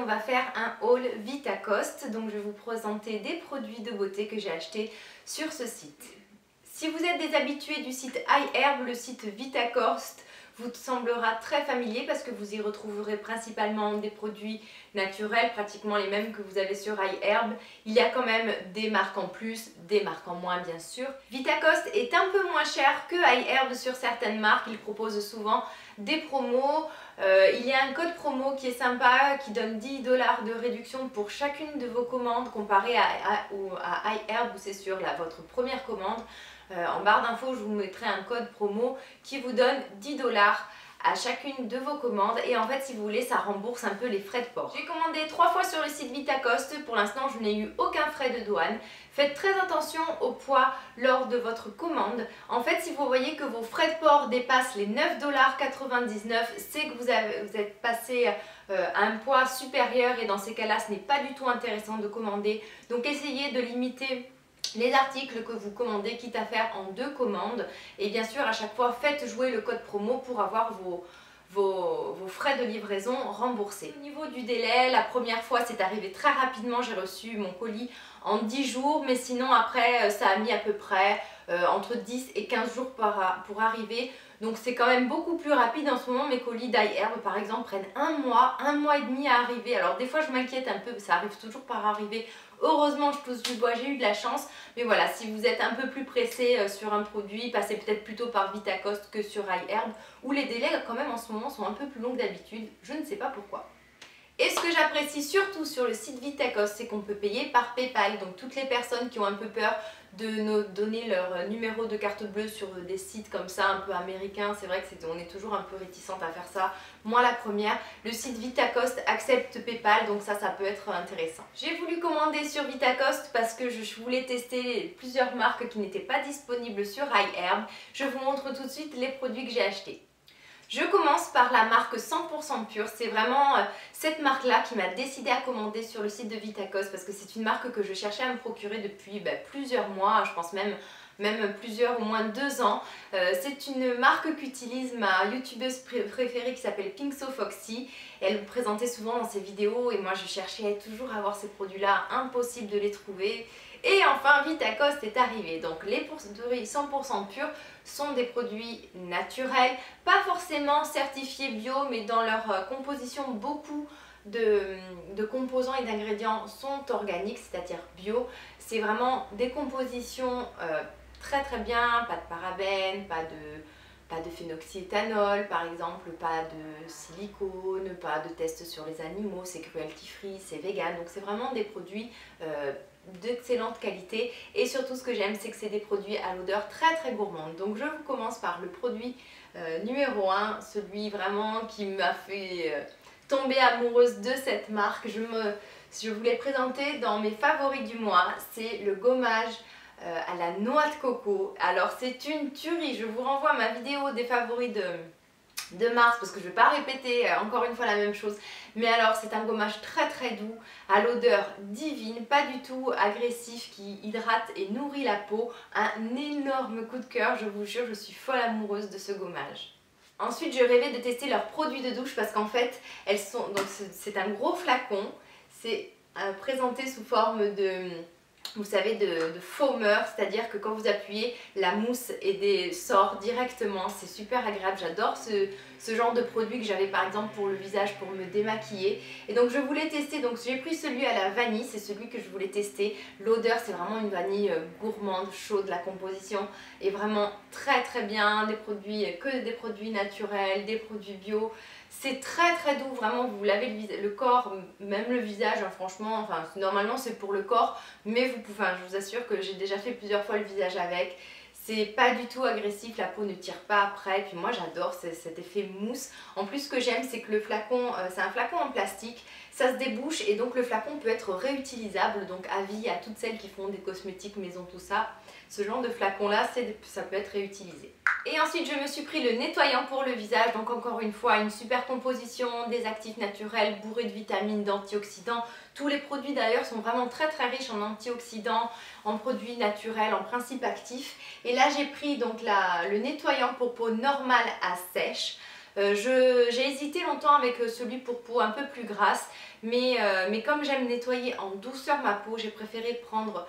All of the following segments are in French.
on va faire un haul Vitacoste. Donc je vais vous présenter des produits de beauté que j'ai achetés sur ce site. Si vous êtes des habitués du site iHerb, le site Vitacoste vous semblera très familier parce que vous y retrouverez principalement des produits naturels, pratiquement les mêmes que vous avez sur iHerb. Il y a quand même des marques en plus, des marques en moins bien sûr. Vitacoste est un peu moins cher que iHerb sur certaines marques, il propose souvent des promos. Il y a un code promo qui est sympa, qui donne 10 $ de réduction pour chacune de vos commandes comparé à iHerb où c'est sur votre première commande. En barre d'infos, je vous mettrai un code promo qui vous donne 10 $ à chacune de vos commandes et en fait si vous voulez ça rembourse un peu les frais de port. J'ai commandé 3 fois sur le site Vitacoste, pour l'instant je n'ai eu aucun frais de douane. Faites très attention au poids lors de votre commande. En fait si vous voyez que vos frais de port dépassent les 9,99 $, c'est que vous êtes passé à un poids supérieur et dans ces cas là ce n'est pas du tout intéressant de commander. Donc essayez de limiter les articles que vous commandez, quitte à faire en 2 commandes. Et bien sûr, à chaque fois, faites jouer le code promo pour avoir vos frais de livraison remboursés. Au niveau du délai, la première fois, c'est arrivé très rapidement. J'ai reçu mon colis en 10 jours, mais sinon, après, ça a mis à peu près entre 10 et 15 jours pour arriver. Donc c'est quand même beaucoup plus rapide en ce moment. Mes colis d'iHerb par exemple prennent un mois et demi à arriver. Alors des fois je m'inquiète un peu, ça arrive toujours par arriver. Heureusement je touche du bois, j'ai eu de la chance. Mais voilà, si vous êtes un peu plus pressé sur un produit, passez peut-être plutôt par Vitacoste que sur iHerb, où les délais quand même en ce moment sont un peu plus longs que d'habitude. Je ne sais pas pourquoi. Et ce que j'apprécie surtout sur le site Vitacoste, c'est qu'on peut payer par PayPal. Donc toutes les personnes qui ont un peu peur de nous donner leur numéro de carte bleue sur des sites comme ça un peu américains, c'est vrai que on est toujours un peu réticente à faire ça. Moi la première, le site Vitacoste accepte PayPal, donc ça peut être intéressant. J'ai voulu commander sur Vitacoste parce que je voulais tester plusieurs marques qui n'étaient pas disponibles sur iHerb. Je vous montre tout de suite les produits que j'ai achetés. Je commence par la marque 100% Pure, c'est vraiment cette marque-là qui m'a décidé à commander sur le site de Vitacoste parce que c'est une marque que je cherchais à me procurer depuis plusieurs mois, je pense même plusieurs, au moins 2 ans. C'est une marque qu'utilise ma youtubeuse préférée qui s'appelle Pinkso Foxy. Elle me présentait souvent dans ses vidéos et moi je cherchais toujours à avoir ces produits-là, impossible de les trouver. Et enfin Vitacoste est arrivé. Donc les produits 100% purs sont des produits naturels, pas forcément certifiés bio, mais dans leur composition beaucoup de composants et d'ingrédients sont organiques, c'est-à-dire bio. C'est vraiment des compositions très bien, pas de parabènes, pas de phénoxyéthanol par exemple, pas de silicone, pas de tests sur les animaux, c'est cruelty free, c'est vegan, donc c'est vraiment des produits d'excellente qualité et surtout ce que j'aime c'est que c'est des produits à l'odeur très gourmande. Donc je vous commence par le produit numéro 1, celui vraiment qui m'a fait tomber amoureuse de cette marque. Je vous l'ai présenté dans mes favoris du mois, c'est le gommage à la noix de coco. Alors c'est une tuerie, je vous renvoie à ma vidéo des favoris de mars parce que je ne vais pas répéter encore une fois la même chose, mais alors c'est un gommage très doux, à l'odeur divine, pas du tout agressif, qui hydrate et nourrit la peau. Un énorme coup de cœur, je vous jure, je suis folle amoureuse de ce gommage. Ensuite je rêvais de tester leurs produits de douche parce qu'en fait elles sont, donc c'est un gros flacon, c'est présenté sous forme de, vous savez, de foamer, c'est-à-dire que quand vous appuyez, la mousse sort directement, c'est super agréable. J'adore ce genre de produit que j'avais par exemple pour le visage pour me démaquiller. Et donc je voulais tester, donc j'ai pris celui à la vanille, c'est celui que je voulais tester. L'odeur c'est vraiment une vanille gourmande, chaude, la composition est vraiment très bien, que des produits naturels, des produits bio. C'est très doux, vraiment vous lavez le corps, même le visage, hein, franchement, enfin normalement c'est pour le corps, mais je vous assure que j'ai déjà fait plusieurs fois le visage avec. C'est pas du tout agressif, la peau ne tire pas après, puis moi j'adore cet effet mousse. En plus ce que j'aime c'est que le flacon, c'est un flacon en plastique, ça se débouche et donc le flacon peut être réutilisable, donc avis à toutes celles qui font des cosmétiques maison, tout ça. Ce genre de flacon là, ça peut être réutilisé. Et ensuite je me suis pris le nettoyant pour le visage, donc encore une fois une super composition, des actifs naturels bourrés de vitamines, d'antioxydants. Tous les produits d'ailleurs sont vraiment très riches en antioxydants, en produits naturels, en principes actifs. Et là j'ai pris donc le nettoyant pour peau normale à sèche. J'ai hésité longtemps avec celui pour peau un peu plus grasse, mais comme j'aime nettoyer en douceur ma peau, j'ai préféré prendre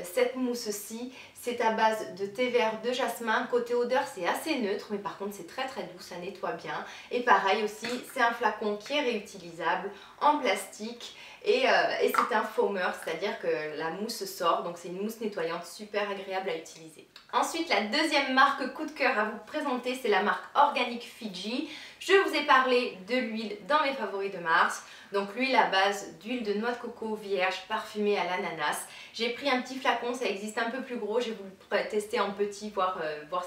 cette mousse-ci. C'est à base de thé vert de jasmin. Côté odeur, c'est assez neutre, mais par contre c'est très doux, ça nettoie bien. Et pareil aussi, c'est un flacon qui est réutilisable en plastique. Et c'est un foamer, c'est-à-dire que la mousse sort, donc c'est une mousse nettoyante super agréable à utiliser. Ensuite, la deuxième marque coup de cœur à vous présenter, c'est la marque Organic Fiji. Je vous ai parlé de l'huile dans mes favoris de mars. Donc l'huile à base d'huile de noix de coco vierge parfumée à l'ananas. J'ai pris un petit flacon, ça existe un peu plus gros, je vais vous le tester en petit, voir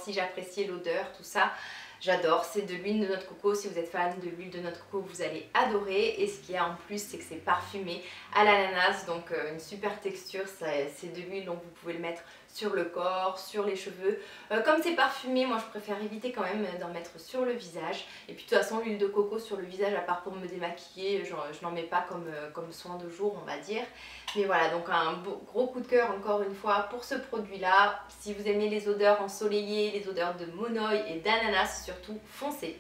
si j'appréciais l'odeur, tout ça. J'adore, c'est de l'huile de noix de coco. Si vous êtes fan de l'huile de noix de coco, vous allez adorer. Et ce qu'il y a en plus, c'est que c'est parfumé à l'ananas, donc une super texture. C'est de l'huile, donc vous pouvez le mettre sur le corps, sur les cheveux. Comme c'est parfumé, moi je préfère éviter quand même d'en mettre sur le visage. Et puis de toute façon, l'huile de coco sur le visage, à part pour me démaquiller, je n'en mets pas comme soin de jour, on va dire. Mais voilà, donc un gros coup de cœur encore une fois pour ce produit-là. Si vous aimez les odeurs ensoleillées, les odeurs de monoï et d'ananas surtout, foncez.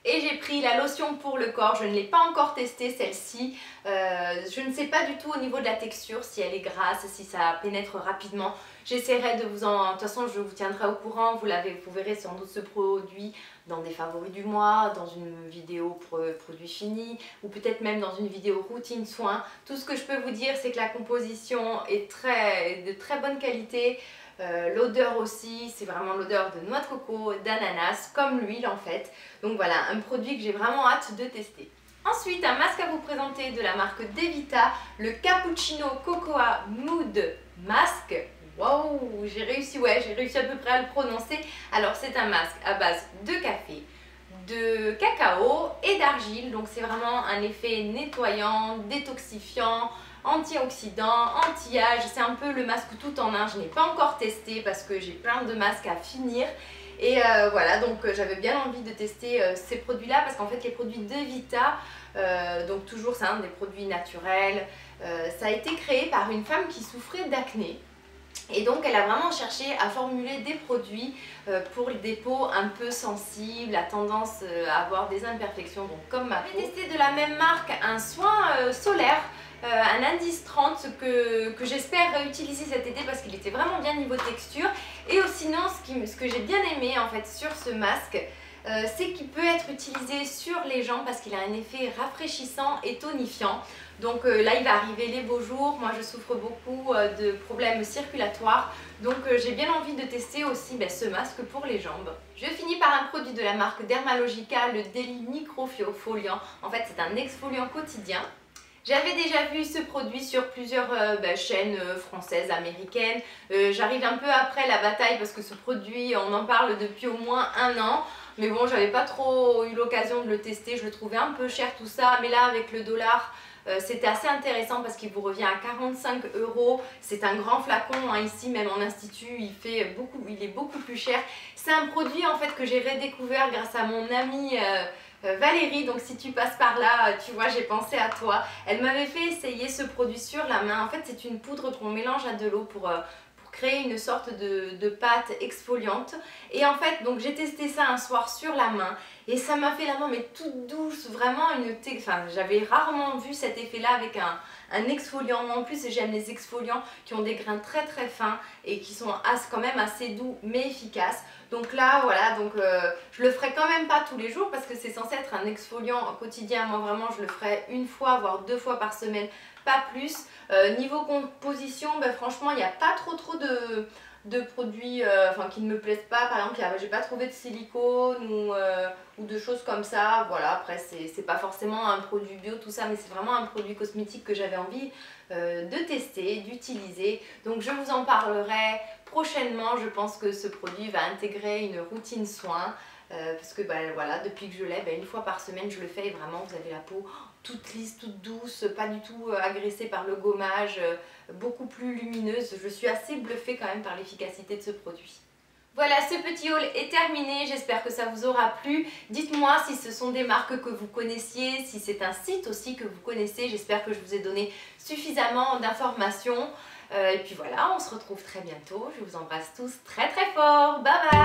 Et j'ai pris la lotion pour le corps, je ne l'ai pas encore testée celle-ci. Je ne sais pas du tout au niveau de la texture, si elle est grasse, si ça pénètre rapidement. J'essaierai de vous en... De toute façon, je vous tiendrai au courant, vous verrez sans doute ce produit dans des favoris du mois, dans une vidéo pour produit fini, ou peut-être même dans une vidéo routine soin. Tout ce que je peux vous dire, c'est que la composition est de très bonne qualité. L'odeur aussi, c'est vraiment l'odeur de noix de coco, d'ananas, comme l'huile en fait. Donc voilà, un produit que j'ai vraiment hâte de tester. Ensuite, un masque à vous présenter de la marque Devita, le Cappuccino Cocoa Mood Mask. Waouh, j'ai réussi à peu près à le prononcer. Alors c'est un masque à base de café, de cacao et d'argile. Donc c'est vraiment un effet nettoyant, détoxifiant, antioxydant, anti-âge. C'est un peu le masque tout en un. Je n'ai pas encore testé parce que j'ai plein de masques à finir. Et voilà, donc j'avais bien envie de tester ces produits-là parce qu'en fait les produits Devita, donc toujours c'est un des produits naturels, ça a été créé par une femme qui souffrait d'acné. Et donc elle a vraiment cherché à formuler des produits pour des peaux un peu sensibles, à tendance à avoir des imperfections, donc comme ma peau. J'ai testé de la même marque un soin solaire, un indice 30 que j'espère réutiliser cet été parce qu'il était vraiment bien niveau texture. Et sinon ce que j'ai bien aimé en fait sur ce masque, c'est qu'il peut être utilisé sur les jambes parce qu'il a un effet rafraîchissant et tonifiant. Donc là il va arriver les beaux jours, moi je souffre beaucoup de problèmes circulatoires, donc j'ai bien envie de tester aussi ce masque pour les jambes. Je finis par un produit de la marque Dermalogica, le Daily Microfoliant. En fait c'est un exfoliant quotidien. J'avais déjà vu ce produit sur plusieurs chaînes françaises, américaines. J'arrive un peu après la bataille parce que ce produit, on en parle depuis au moins 1 an. Mais bon, j'avais pas trop eu l'occasion de le tester, je le trouvais un peu cher tout ça. Mais là, avec le dollar, c'était assez intéressant parce qu'il vous revient à 45 €. C'est un grand flacon, hein, ici même en institut, il est beaucoup plus cher. C'est un produit en fait que j'ai redécouvert grâce à mon amie Valérie, donc si tu passes par là, tu vois, j'ai pensé à toi. Elle m'avait fait essayer ce produit sur la main. En fait, c'est une poudre qu'on mélange à de l'eau pour créer une sorte de pâte exfoliante. Et en fait, donc j'ai testé ça un soir sur la main et ça m'a fait la main mais toute douce, vraiment j'avais rarement vu cet effet-là avec un exfoliant. Moi en plus, j'aime les exfoliants qui ont des grains très fins et qui sont quand même assez doux mais efficaces. Donc là, voilà, je le ferai quand même pas tous les jours parce que c'est censé être un exfoliant quotidien. Moi vraiment, je le ferai 1 fois, voire 2 fois par semaine, pas plus. Niveau composition, franchement, il n'y a pas trop de produits qui ne me plaisent pas. Par exemple, j'ai pas trouvé de silicone ou de choses comme ça. Voilà, après, c'est pas forcément un produit bio, tout ça, mais c'est vraiment un produit cosmétique que j'avais envie de tester, d'utiliser. Donc, je vous en parlerai prochainement. Je pense que ce produit va intégrer une routine soin. Parce que voilà, depuis que je l'ai, 1 fois par semaine je le fais et vraiment vous avez la peau toute lisse, toute douce, pas du tout agressée par le gommage, beaucoup plus lumineuse. Je suis assez bluffée quand même par l'efficacité de ce produit. Voilà, ce petit haul est terminé, j'espère que ça vous aura plu. Dites-moi si ce sont des marques que vous connaissiez, si c'est un site aussi que vous connaissez. J'espère que je vous ai donné suffisamment d'informations. Et puis voilà, on se retrouve très bientôt. Je vous embrasse tous très fort. Bye bye!